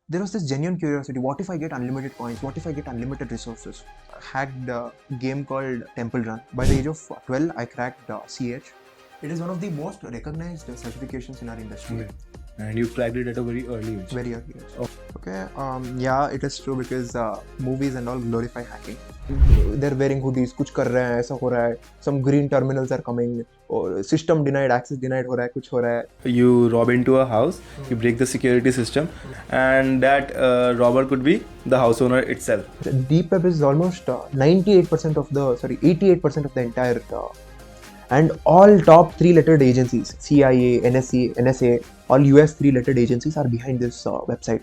there was this genuine curiosity. What if I get unlimited coins? What if I get unlimited resources? I hacked a game called Temple Run. By the age of 12, I cracked CH. It is one of the most recognized certifications in our industry. Okay. And you cracked it at a very early age. Very early age. Oh. Okay, yeah, it is true because movies and all glorify hacking. They're wearing hoodies, कुछ कर रहे हैं, ऐसा हो रहा है. Some green terminals are coming, or system denied, access denied हो रहा है, कुछ हो रहा है. You rob into a house, you break the security system, and that robber could be the house owner itself. Deepwebs is almost 98% of the, 88% of the entire, and all top three-lettered agencies, CIA, NSA, all US three-lettered agencies are behind this website.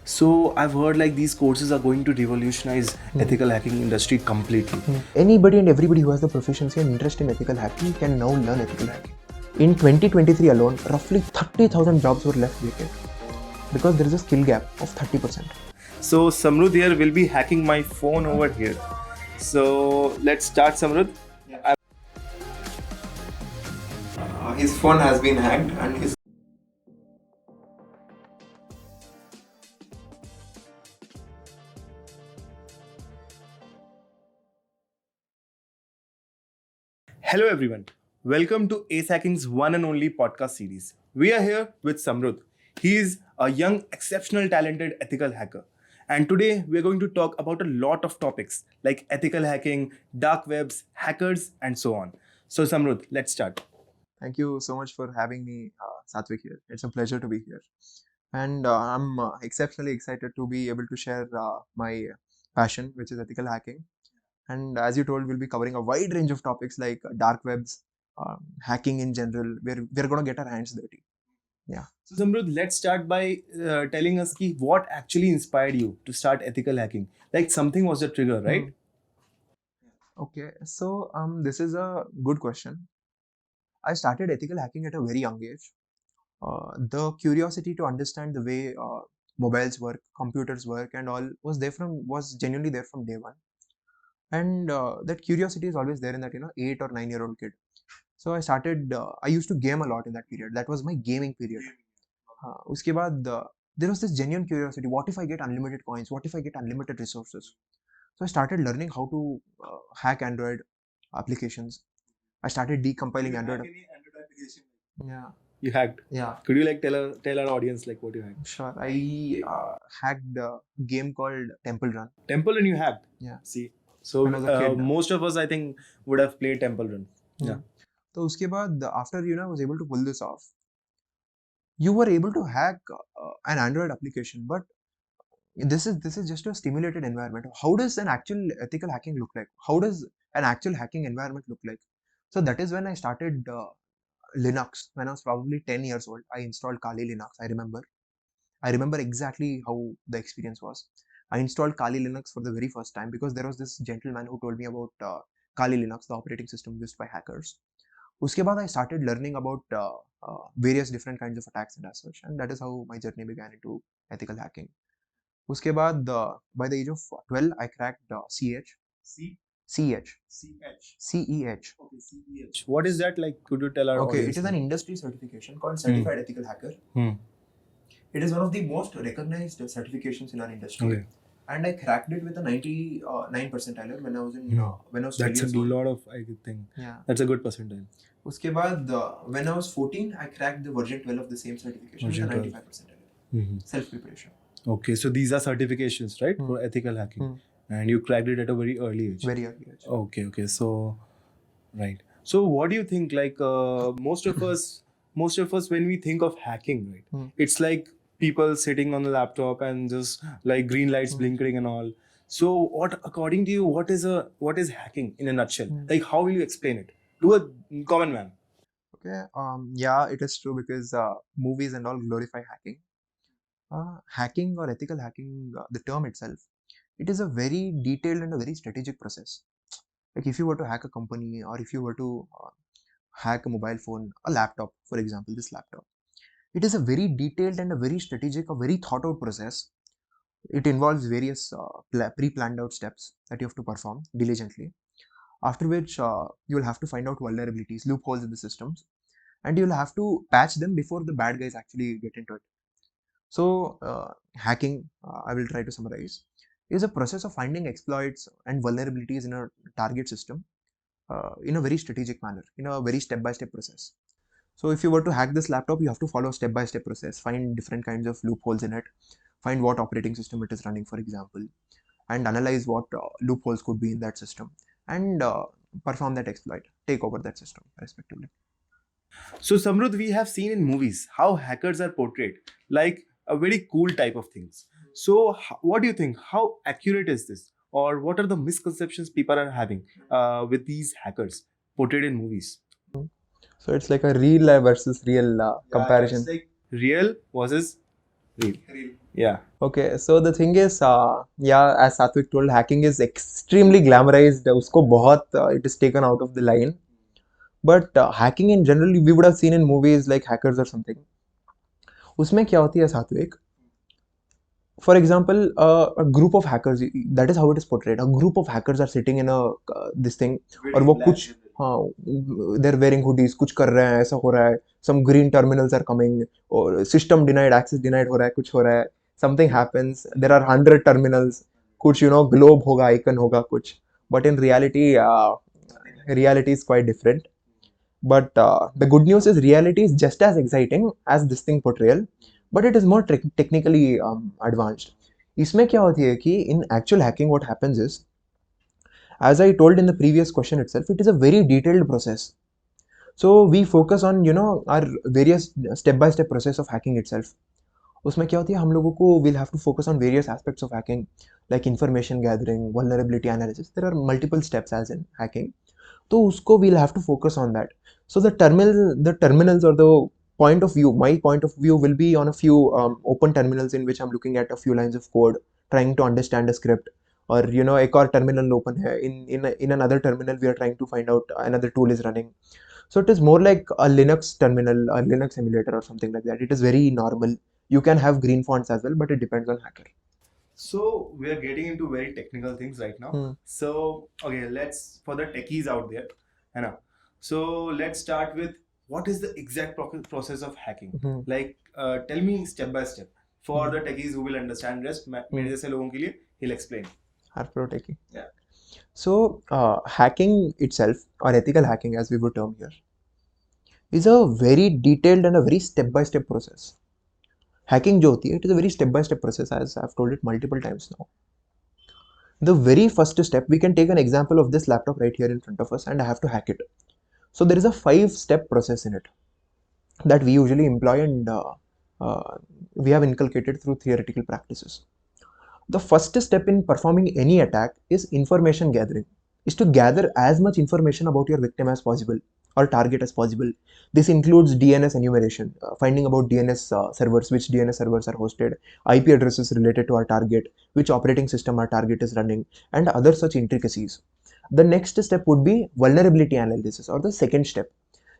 So I've heard like these courses are going to revolutionize ethical hacking industry completely. Anybody and everybody who has the proficiency and interest in ethical hacking can now learn ethical hacking. In 2023 alone, roughly 30,000 jobs were left vacant because there is a skill gap of 30%. So Samrudh here will be hacking my phone over here. So let's start, Samrudh. His phone has been hacked and his Hello everyone. Welcome to Acehacking's one and only podcast series. We are here with Samrudh. He is a young, exceptional, talented ethical hacker. And today we are going to talk about a lot of topics like ethical hacking, dark webs, hackers, and so on. So Samrudh, let's start. Thank you so much for having me, Satvik here. It's a pleasure to be here. And I'm exceptionally excited to be able to share my passion, which is ethical hacking. And as you told, we'll be covering a wide range of topics like dark webs, hacking in general. We're going to get our hands dirty. Yeah. So Samrudh, let's start by telling us what actually inspired you to start ethical hacking. Like something was the trigger, right? Okay. So this is a good question. I started ethical hacking at a very young age. The curiosity to understand the way mobiles work, computers work, and all was genuinely there from day one. And that curiosity is always there in that 8 or 9 year old kid. So I started. I used to game a lot in that period. That was my gaming period. उसके बाद there was this genuine curiosity. What if I get unlimited coins? What if I get unlimited resources? So I started learning how to hack Android applications. I started decompiling Android. Any Android application? Yeah. You hacked. Yeah. Could you like tell our audience like what you hacked? Sure. I hacked a game called Temple Run. Temple Run you hacked. Yeah. See, so When I was a kid. most of us I think would have played Temple Run. Yeah. So उसके बाद after I was able to pull this off, you were able to hack an Android application, but this is just a stimulated environment. How does an actual ethical hacking look like? How does an actual hacking environment look like? So that is when I started Linux. When I was probably 10 years old, I installed Kali Linux. I remember exactly how the experience was. I installed Kali Linux for the very first time because there was this gentleman who told me about Kali Linux, the operating system used by hackers. उसके बाद I started learning about various different kinds of attacks and as such, and that is how my journey began into ethical hacking. उसके बाद by the age of 12, I cracked CH. CH. CEH. Okay, CEH. What is that like? Could you tell our Okay, audience? it is an industry certification called Certified Ethical Hacker. It is one of the most recognized certifications in our industry. Okay. And I cracked it with a 99 percentile when I was in when I was 12 That's a years old. lot of I think. Yeah. That's a good percentile. उसके बाद when I was 14, I cracked the version 12 of the same certification with a Version 95 percentile. Self preparation. Okay, so these are certifications, right, for ethical hacking, and you cracked it at a very early age. Very early age. Okay, so right. So what do you think? Like most of us, when we think of hacking, right, it's like people sitting on the laptop and just like green lights blinking and all. So what, according to you, what is hacking in a nutshell? Like how will you explain it to a common man? Okay. Yeah, it is true because movies and all glorify hacking. Hacking or ethical hacking, the term itself, it is a very detailed and a very strategic process. Like if you were to hack a company or if you were to hack a mobile phone, a laptop, for example, this laptop, it is a very detailed and a very strategic, a very thought out process. It involves various pre-planned out steps that you have to perform diligently. After which you will have to find out vulnerabilities, loopholes in the systems, and you'll have to patch them before the bad guys actually get into it. So hacking, I will try to summarize, is a process of finding exploits and vulnerabilities in a target system in a very strategic manner, in a very step-by-step process. So if you were to hack this laptop, you have to follow a step-by-step process, find different kinds of loopholes in it, find what operating system it is running, for example, and analyze what loopholes could be in that system, and perform that exploit, take over that system, respectively. So, Samrudh, we have seen in movies how hackers are portrayed like a very cool type of things. So, what do you think? How accurate is this? Or what are the misconceptions people are having with these hackers portrayed in movies? So it's like a real versus real comparison. It's like real versus real. Yeah. Okay, so the thing is, yeah, as Satvik told, hacking is extremely glamorized. उसको बहुत it is taken out of the line. But hacking in general, we would have seen in movies like Hackers or something. उसमें क्या होती है सात्विक? For example, a group of hackers, that is how it is portrayed. A group of hackers are sitting in a this thing, और वो कुछ हाँ, they're wearing hoodies, कुछ कर रहे हैं, ऐसा हो रहा है. Some green terminals are coming, or system denied, access denied हो रहा है, कुछ हो रहा है. Something happens. There are 100 terminals. कुछ globe होगा, icon होगा कुछ. But in reality, reality is quite different. But the good news is reality is just as exciting as this thing portrayal, but it is more technically advanced. इसमें क्या होती है कि in actual hacking what happens is, as I told in the previous question itself, it is a very detailed process. So we focus on our various step-by-step process of hacking itself. उसमें क्या होती है हम लोगों को we'll have to focus on various aspects of hacking like information gathering, vulnerability analysis. There are multiple steps as in hacking. तो उसको we'll have to focus on that. So the terminals or the point of view, my point of view will be on a few open terminals in which I'm looking at a few lines of code, trying to understand a script, or एक और terminal open है. In another terminal we are trying to find out another tool is running. So it is more like a Linux terminal, a Linux emulator or something like that. It is very normal. You can have green fonts as well, but it depends on hacker. So we are getting into very technical things right now. So okay, let's for the techies out there, है ना? So let's start with what is the exact process of hacking? Like tell me step by step for the techies who will understand rest. मेरे जैसे लोगों के लिए he'll explain. Pro techie. Yeah. So hacking itself, or ethical hacking as we would term here, is a very detailed and a very step by step process. Hacking जो होती है, it is a very step by step process, as I've told it multiple times now. The very first step, we can take an example of this laptop right here in front of us, and I have to hack it. So there is a 5-step process in it that we usually employ, and we have inculcated through theoretical practices. The first step in performing any attack is information gathering, is to gather as much information about your victim as possible or target as possible. This includes DNS enumeration, finding about DNS servers, which DNS servers are hosted, IP addresses related to our target, which operating system our target is running, and other such intricacies. The next step would be vulnerability analysis, or the second step.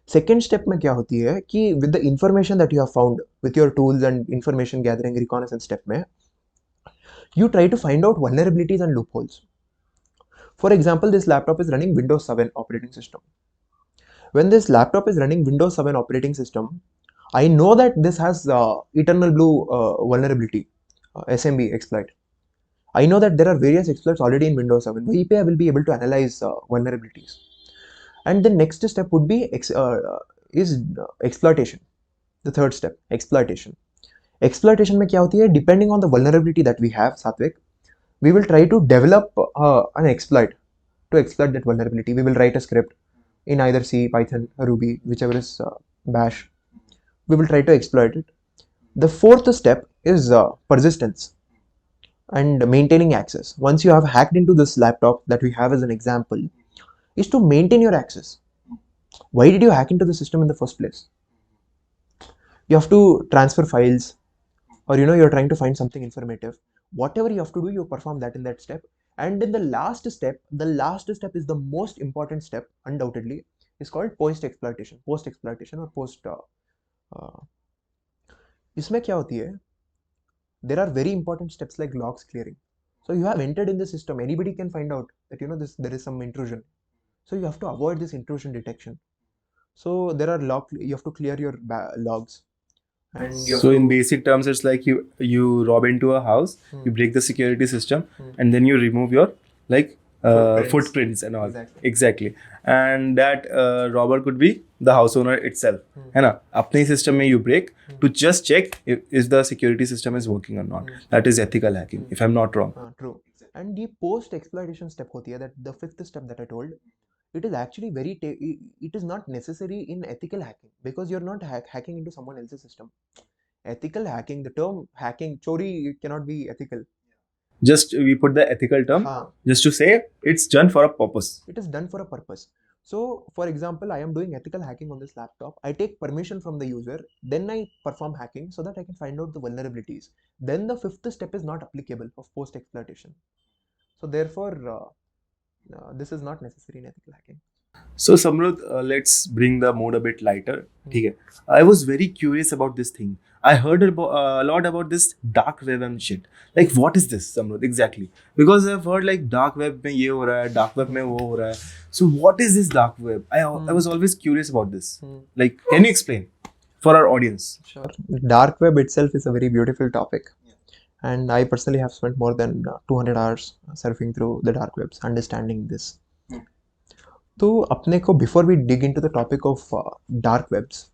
Second step में क्या होती है कि with the information that you have found with your tools and information gathering reconnaissance step में, you try to find out vulnerabilities and loopholes. For example, this laptop is running Windows 7 operating system. When this laptop is running Windows 7 operating system, I know that this has Eternal Blue vulnerability, SMB exploit. I know that there are various exploits already in Windows 7. VP I will be able to analyze vulnerabilities. And the next step would be exploitation. The third step, exploitation. Exploitation में क्या होती है? Depending on the vulnerability that we have, Satvik, we will try to develop an exploit to exploit that vulnerability. We will write a script in either C, Python, Ruby, whichever is Bash. We will try to exploit it. The fourth step is persistence and maintaining access. Once you have hacked into this laptop that we have as an example, is to maintain your access. Why did you hack into the system in the first place? You have to transfer files, or you're trying to find something informative. Whatever you have to do, you perform that in that step. And in the last step is the most important step, undoubtedly, is called post exploitation or post इसमें क्या होती है? There are very important steps like logs clearing. So you have entered in the system, anybody can find out that there is some intrusion. So you have to avoid this intrusion detection. So there are you have to clear your logs. And So in basic terms, it's like you rob into a house, you break the security system, and then you remove your like footprints and all. Exactly. And that robber could be the house owner itself. है ना? अपने system में you break to just check if the security system is working or not. That is ethical hacking, if I'm not wrong. True. And the post exploitation step होती है, that the fifth step that I told, it is actually very it is not necessary in ethical hacking, because you're not hacking into someone else's system. Ethical hacking, the term hacking, chori, it cannot be ethical. Just we put the ethical term just to say it's done for a purpose. It is done for a purpose. So, for example, I am doing ethical hacking on this laptop. I take permission from the user, then I perform hacking so that I can find out the vulnerabilities. Then the fifth step is not applicable of post exploitation. So, therefore, this is not necessary in ethical hacking. So Samrudh, let's bring the mood a bit lighter. Okay. I was very curious about this thing. I heard a lot about this dark web and shit. Like, what is this, Samrudh, exactly? Because I've heard like dark web में ये हो रहा है, dark web में वो हो रहा है. So what is this dark web? I was always curious about this. Like, can you explain for our audience? Sure. Dark web itself is a very beautiful topic. And I personally have spent more than 200 hours surfing through the dark webs, understanding this. तो अपने को, before we dig into the topic of dark webs,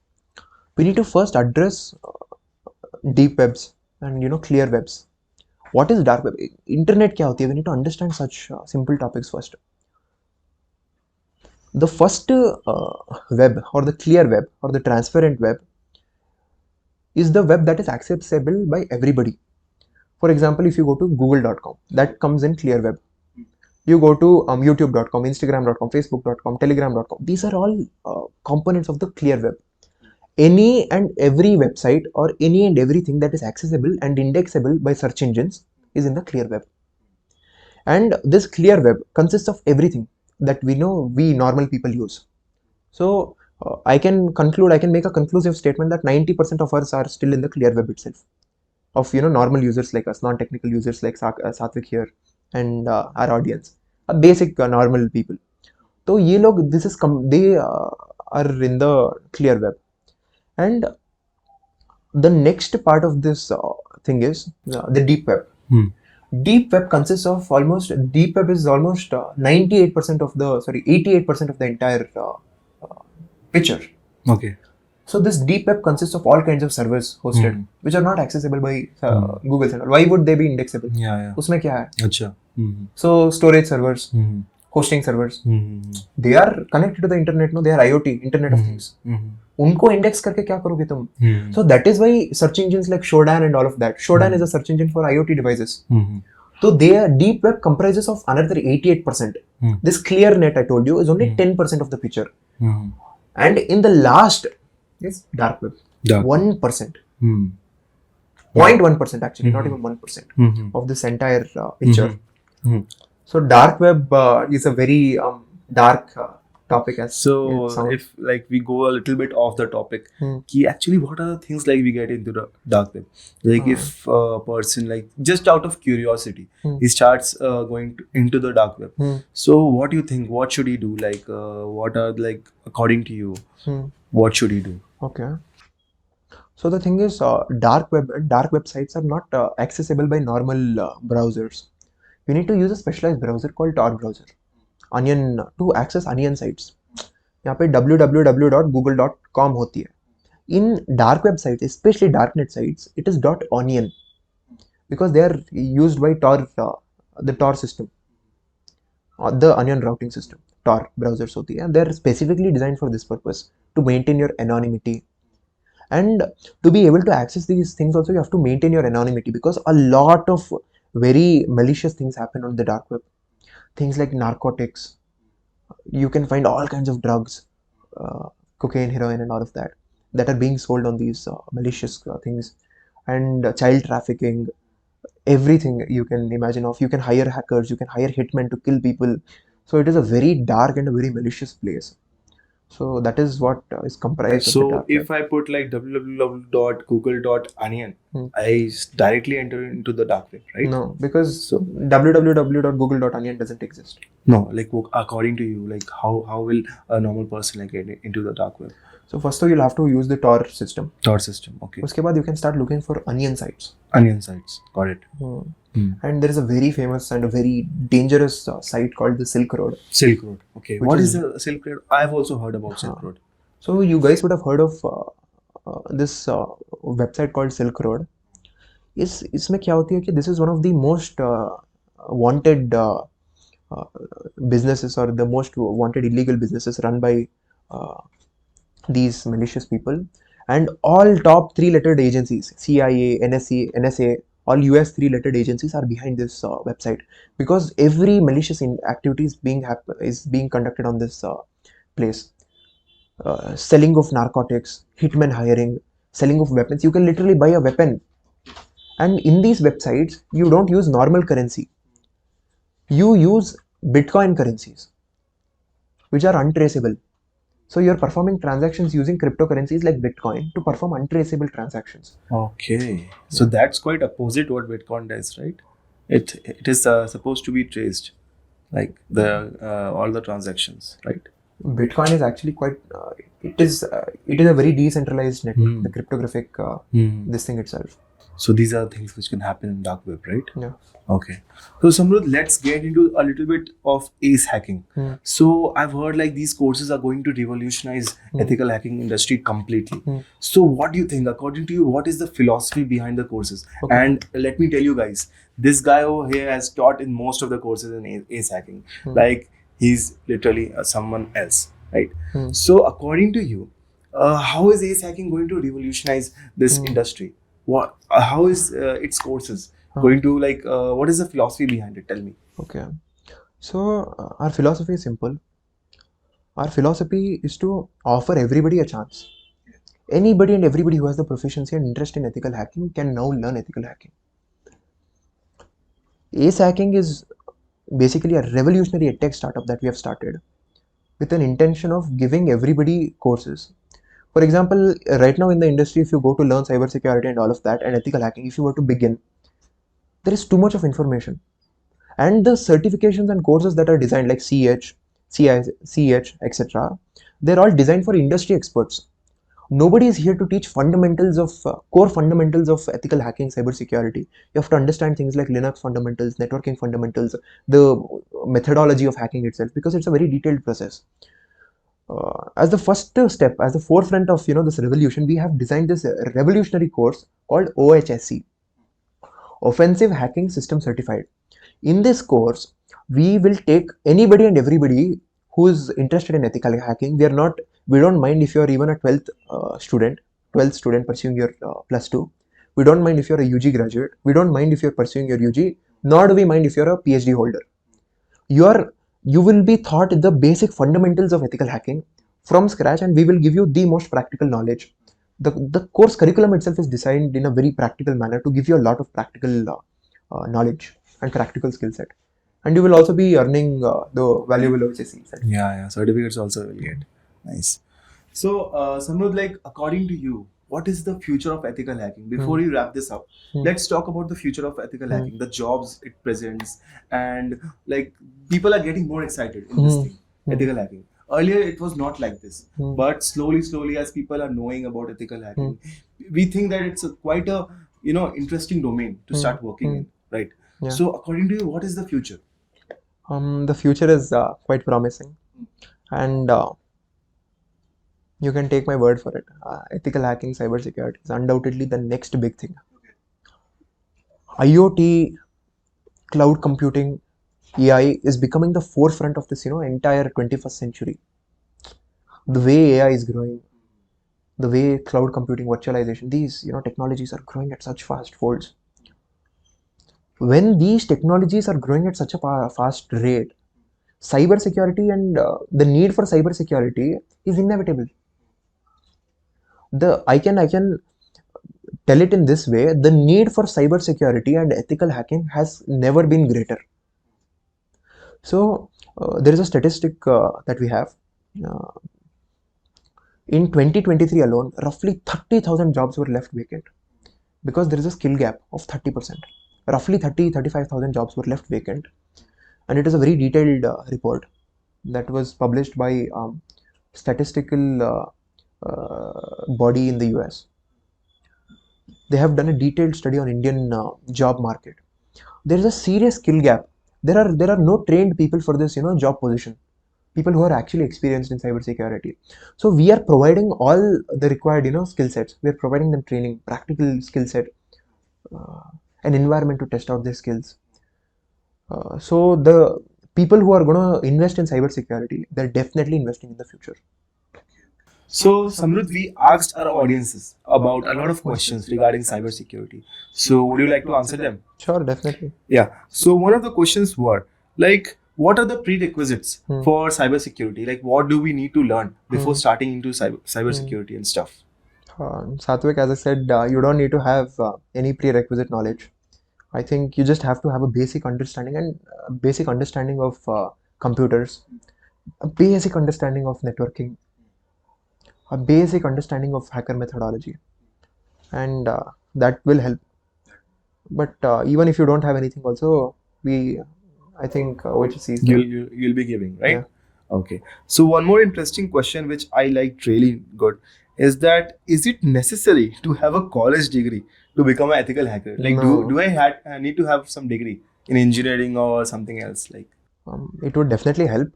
we need to first address deep webs and clear webs. What is dark web? Internet क्या होती है? We need to understand such simple topics first. The first web, or the clear web, or the transparent web, is the web that is accessible by everybody. For example, if you go to google.com, that comes in clear web. You go to youtube.com, instagram.com, facebook.com, telegram.com. These are all components of the clear web. Any and every website or any and everything that is accessible and indexable by search engines is in the clear web. And this clear web consists of everything that we normal people use. So I can make a conclusive statement that 90% of us are still in the clear web itself. Of normal users like us, non-technical users like Satvik here, and our audience, basic normal people. So ye log, they are in the clear web. And the next part of this thing is the deep web. Deep web consists of deep web is almost 88% of the entire picture. Okay. So this deep web consists of all kinds of servers hosted, which are not accessible by Google. Why would they be indexable? Yeah. उसमें क्या है? अच्छा. So storage servers, hosting servers, they are connected to the internet. No, they are IoT, Internet of Things. उनको index करके क्या करोगे तुम? So that is why search engines like Shodan and all of that. Shodan is a search engine for IoT devices. So their deep web comprises of another 88%. This clear net I told you is only 10% of the picture. And in the last is dark web. 1%. 0.1% actually, not even 1% of this entire picture. So dark web is a very dark topic. So if like we go a little bit off the topic, actually what are the things like we get into the dark web? Like if a person, like just out of curiosity, he starts going into the dark web. So what do you think? What should he do? Like what are, like, according to you, what should he do? Okay. So the thing is, dark web sites are not accessible by normal browsers. You need to use a specialized browser called Tor browser, Onion, to access Onion sites. यहाँ पे www.google.com होती है. In dark web sites, especially darknet sites, it is .onion, because they are used by Tor, the Tor system, the Onion routing system. Tor browsers होती है, and they are specifically designed for this purpose, to maintain your anonymity. And to be able to access these things also, you have to maintain your anonymity, because a lot of very malicious things happen on the dark web. Things like narcotics. You can find all kinds of drugs, cocaine, heroin, and all of that are being sold on these malicious things. And child trafficking, everything you can imagine of. You can hire hackers, you can hire hitmen to kill people. So it is a very dark and a very malicious place. So that is what is comprised of the dark web. So if I put like www.google.onion, I directly enter into the dark web, right? No, because So www.google.onion doesn't exist. no, like according to you, like how will a normal person like get into the dark web? So first of all, you'll have to use the Tor system. Tor system, okay. उसके बाद you can start looking for onion sites. Onion sites, got it. And there is a very famous and a very dangerous site called the Silk Road. Silk Road, okay. Which What is- is the Silk Road? I've also heard about Silk Road. So you guys would have heard of this website called Silk Road. इसमें क्या होती है कि this is one of the most wanted businesses or the most wanted illegal businesses run by these malicious people, and all top 3-lettered agencies, CIA, NSA, all US 3-lettered agencies are behind this website, because every malicious activity is being conducted on this place. Selling of narcotics, hitmen hiring, selling of weapons. You can literally buy a weapon, and in these websites you don't use normal currency, you use Bitcoin currencies which are untraceable. So you're performing transactions using cryptocurrencies like Bitcoin to perform untraceable transactions. Okay, so that's quite opposite what Bitcoin does, right? It is supposed to be traced, like the all the transactions, right? Bitcoin is actually quite it is a very decentralized network, the cryptographic this thing itself. So these are things which can happen in dark web, right? Yeah. Okay. So Samrudh, let's get into a little bit of Acehacking. So I've heard like these courses are going to revolutionize ethical hacking industry completely. So what do you think? According to you, what is the philosophy behind the courses? Okay. And let me tell you guys, this guy over here has taught in most of the courses in Acehacking. Like he's literally someone else, right? So according to you, how is Acehacking going to revolutionize this industry? What? How is its courses going to like? What is the philosophy behind it? Tell me. Okay. So our philosophy is simple. Our philosophy is to offer everybody a chance. Anybody and everybody who has the proficiency and interest in ethical hacking can now learn ethical hacking. Acehacking is basically a revolutionary edtech startup that we have started with an intention of giving everybody courses. For example, right now in the industry, if you go to learn cybersecurity and all of that and ethical hacking, if you were to begin, there is too much of information. And the certifications and courses that are designed like CH, etc., they're all designed for industry experts. Nobody is here to teach fundamentals of core fundamentals of ethical hacking, cybersecurity. You have to understand things like Linux fundamentals, networking fundamentals, the methodology of hacking itself, because it's a very detailed process. As the first step, as the forefront of this revolution, we have designed this revolutionary course called OHSC, Offensive Hacking System Certified. In this course, we will take anybody and everybody who is interested in ethical hacking. We don't mind if you're even a 12th student pursuing your +2. We don't mind if you're a UG graduate. We don't mind if you're pursuing your UG. Nor do we mind if you're a PhD holder. You will be taught the basic fundamentals of ethical hacking from scratch, and we will give you the most practical knowledge. The course curriculum itself is designed in a very practical manner to give you a lot of practical knowledge and practical skill set. And you will also be earning the valuable OHSC certificate. Yeah, certificates also will get. Nice. So, Samrudh, like according to you, what is the future of ethical hacking? Before you wrap this up, let's talk about the future of ethical hacking, the jobs it presents, and like people are getting more excited in this thing, ethical hacking. Earlier, it was not like this, but slowly, as people are knowing about ethical hacking, we think that it's quite a interesting domain to start working in, right? Yeah. So, according to you, what is the future? The future is quite promising, and you can take my word for it. Ethical hacking, cybersecurity is undoubtedly the next big thing. IoT, cloud computing, AI is becoming the forefront of this, entire 21st century. The way AI is growing, the way cloud computing, virtualization, these, technologies are growing at such fast folds. When these technologies are growing at such a fast rate, cybersecurity and the need for cybersecurity is inevitable. I can tell it in this way: the need for cybersecurity and ethical hacking has never been greater. So there is a statistic that we have. In 2023 alone, roughly 30,000 jobs were left vacant, because there is a skill gap of 30%. Roughly 35,000 jobs were left vacant, and it is a very detailed report that was published by statistical body in the US. They have done a detailed study on Indian job market. There is a serious skill gap. There are no trained people for this job position. People who are actually experienced in cybersecurity. So we are providing all the required skill sets. We are providing them training, practical skill set, uh, an environment to test out their skills. So the people who are going to invest in cybersecurity, they're definitely investing in the future. So, Samrudh, we asked our audiences about a lot of questions regarding cybersecurity. So, would you like to answer them? Sure, definitely. Yeah. So, one of the questions were like, what are the prerequisites Hmm. for cybersecurity? Like, what do we need to learn before starting into cybersecurity and stuff? Satvik, as I said, you don't need to have any prerequisite knowledge. I think you just have to have a basic understanding and basic understanding of computers, a basic understanding of networking, a basic understanding of hacker methodology, and that will help. But even if you don't have anything, also I think OHC is there. You'll be giving, right? Yeah. Okay. So one more interesting question which I liked really good is that is it necessary to have a college degree to become an ethical hacker? Like No. do I need to have some degree in engineering or something else? Like It would definitely help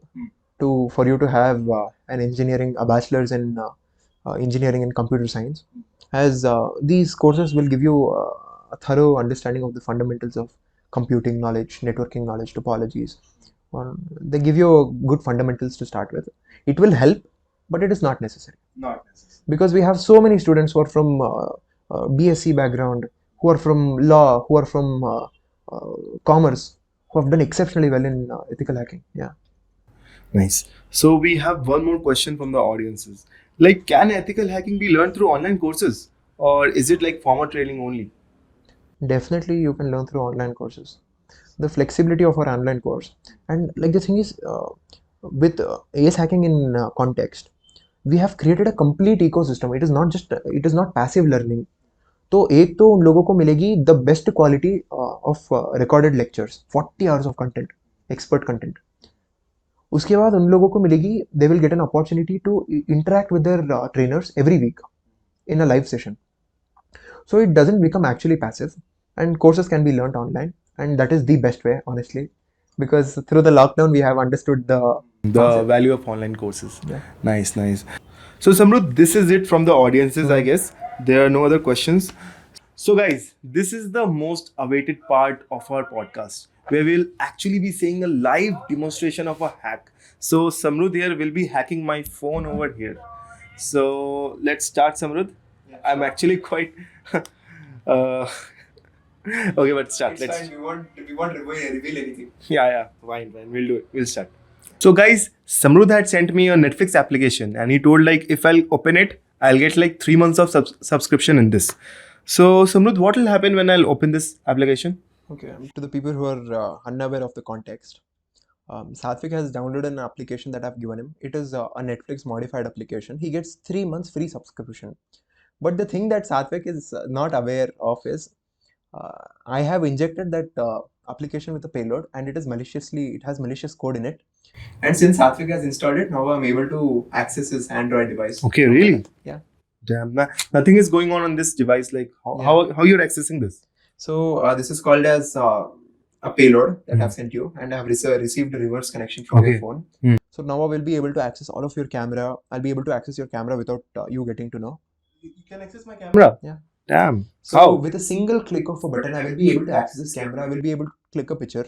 for you to have a bachelor's in engineering and computer science, as these courses will give you a thorough understanding of the fundamentals of computing knowledge, networking knowledge, topologies. They give you good fundamentals to start with. It will help, but it is not necessary. not necessary. Because we have so many students who are from BSc background, who are from law, who are from commerce, who have done exceptionally well in ethical hacking. Yeah. Nice. So we have one more question from the audiences. Like, can ethical hacking be learned through online courses, or is it like formal training only? Definitely, you can learn through online courses. The flexibility of our online course, and like the thing is, with Acehacking in context, we have created a complete ecosystem. It is not passive learning. तो एक तो उन लोगों को मिलेगी the best quality of recorded lectures 40 hours of content, expert content. उसके बाद उन लोगों को मिलेगी they will get an opportunity to interact with their trainers every week in a live session. So it doesn't become actually passive, and courses can be learnt online, and that is the best way, honestly, because through the lockdown we have understood the concept. Value of online courses. Yeah. Nice. So Samrudh, this is it from the audiences, I guess. There are no other questions. So guys, this is the most awaited part of our podcast where we'll actually be seeing a live demonstration of a hack. So Samrudh here will be hacking my phone over here. So let's start, Samrudh. I'm actually quite okay, but start. We won't reveal anything. Yeah. Fine. We'll do it. We'll start. So guys, Samrudh had sent me a Netflix application and he told like if I'll open it, I'll get like 3 months of subscription in this. So Samrudh, what will happen when I'll open this application? Okay, to the people who are unaware of the context, Satvik has downloaded an application that I've given him. It is a Netflix modified application. He gets 3 months free subscription. But the thing that Satvik is not aware of is I have injected that application with a payload, and it has malicious code in it. And since Satvik has installed it, now I'm able to access his Android device. Okay, really? Yeah. Damn, nothing is going on this device. Like how you're accessing this? So this is called as a payload that I've sent you, and I've received a reverse connection from your phone. So now I will be able to access all of your camera. I'll be able to access your camera without you getting to know. You can access my camera? Yeah. Damn. So How? with a single click of a button, I will be able to access this camera. I will be able to click a picture,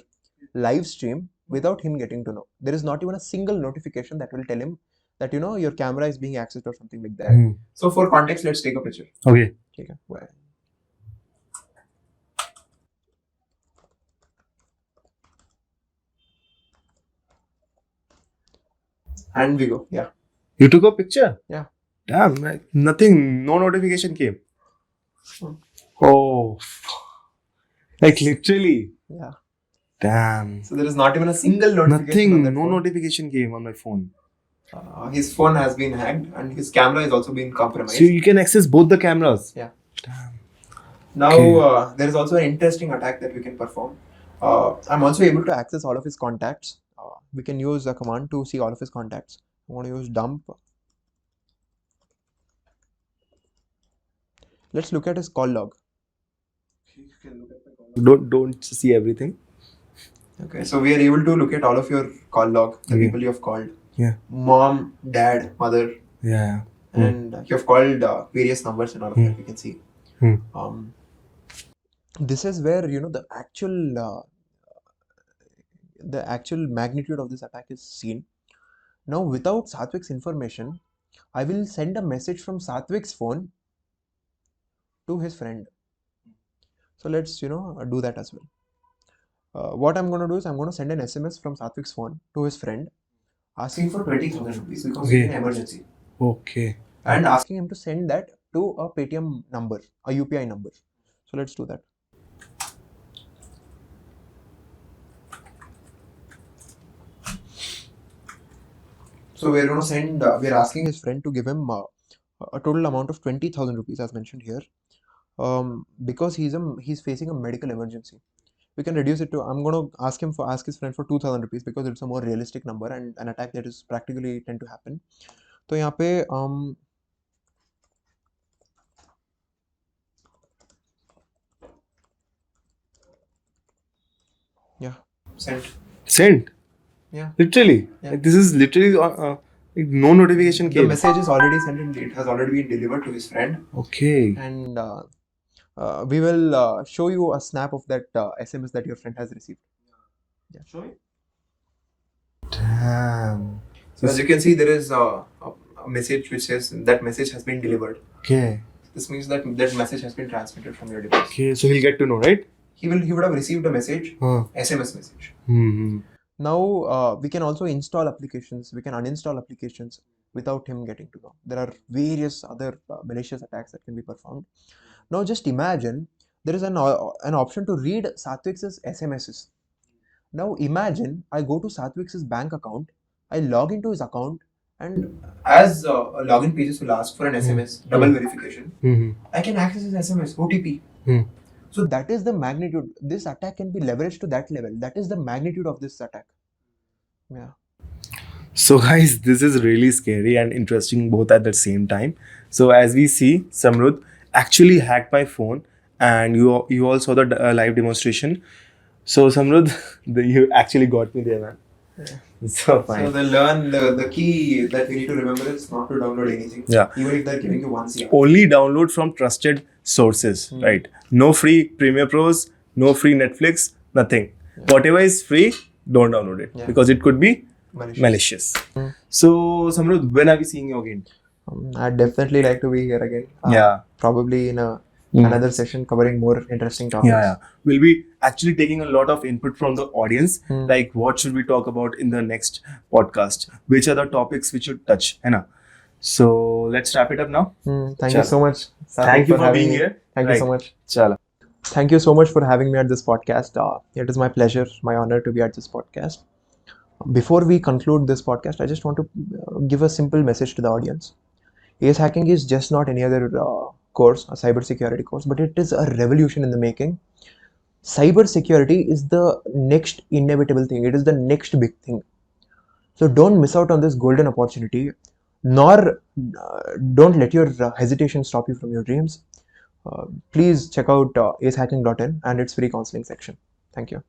live stream without him getting to know. There is not even a single notification that will tell him that your camera is being accessed or something like that. So for context, let's take a picture. Okay. Okay. Well. And we go. Yeah. You took a picture? Yeah. Damn, nothing, no notification came. Oh, like literally. Yeah. Damn. So there is not even a single notification. Nothing, on that no phone. notification came on my phone. His phone has been hacked and his camera has also been compromised. So you can access both the cameras. Yeah. Damn. Now, Okay. there is also an interesting attack that we can perform. I'm also able to access all of his contacts. We can use a command to see all of his contacts. I'm going to use dump. Let's look at his call log. Don't see everything. Okay, so we are able to look at all of your call log, the Okay. people you have called. Yeah. Mom, dad, mother, Yeah. and you have called various numbers and all of that we can see. This is where the actual magnitude of this attack is seen. Now, without Satvik's information, I will send a message from Satvik's phone to his friend. So let's do that as well. What I'm going to do is I'm going to send an SMS from Satvik's phone to his friend asking for 20,000 rupees because he's in an emergency. Okay. And asking him to send that to a Paytm number, a UPI number. So let's do that. So we're going to send, we're asking his friend to give him a total amount of 20,000 rupees as mentioned here. Because he's facing a medical emergency. We can reduce it to, I'm going to ask his friend for 2,000 rupees because it's a more realistic number and an attack that is practically tend to happen. So यहाँ पे yeah, sent. Yeah. Literally. Yeah. Like, this is literally no notification The came. message is already sent and it has already been delivered to his friend. Okay. And we will show you a snap of that SMS that your friend has received. Yeah. Show me. Damn. So as you can see, there is a message which says that message has been delivered. Okay. This means that that message has been transmitted from your device. Okay. So he'll get to know, right? He would have received a message, SMS message. Mm-hmm. Now we can also install applications. We can uninstall applications without him getting to know. There are various other malicious attacks that can be performed. Now just imagine there is an option to read Satvik's SMSs. Now imagine I go to Satvik's bank account, I log into his account, and as login pages will ask for an SMS, double verification, I can access his SMS, OTP. So that is the magnitude. This attack can be leveraged to that level. That is the magnitude of this attack. Yeah. So guys, this is really scary and interesting both at the same time. So as we see, Samrudh actually hacked my phone, and you all saw the live demonstration. So Samrudh, you actually got me there, man. Yeah. So fine. So the key that we need to remember is not to download anything. Yeah. Even if they're giving you 1 CR. Only download from trusted sources, right? No free Premiere Pros, no free Netflix, nothing. Yeah. Whatever is free, don't download it because it could be malicious. So Samrudh, when are we seeing you again? I'd definitely like to be here again. Probably in another session covering more interesting topics. We'll be actually taking a lot of input from the audience. Like, what should we talk about in the next podcast? Which are the topics we should touch? So let's wrap it up now. Thank you so much. Thank you for being here. Thank you so much. Chala. Thank you so much for having me at this podcast. It is my pleasure, my honor to be at this podcast. Before we conclude this podcast, I just want to give a simple message to the audience. Acehacking is just not any other course, a cybersecurity course, but it is a revolution in the making. Cybersecurity is the next inevitable thing. It is the next big thing. So don't miss out on this golden opportunity, nor don't let your hesitation stop you from your dreams. Please check out acehacking.in and its free counseling section. Thank you.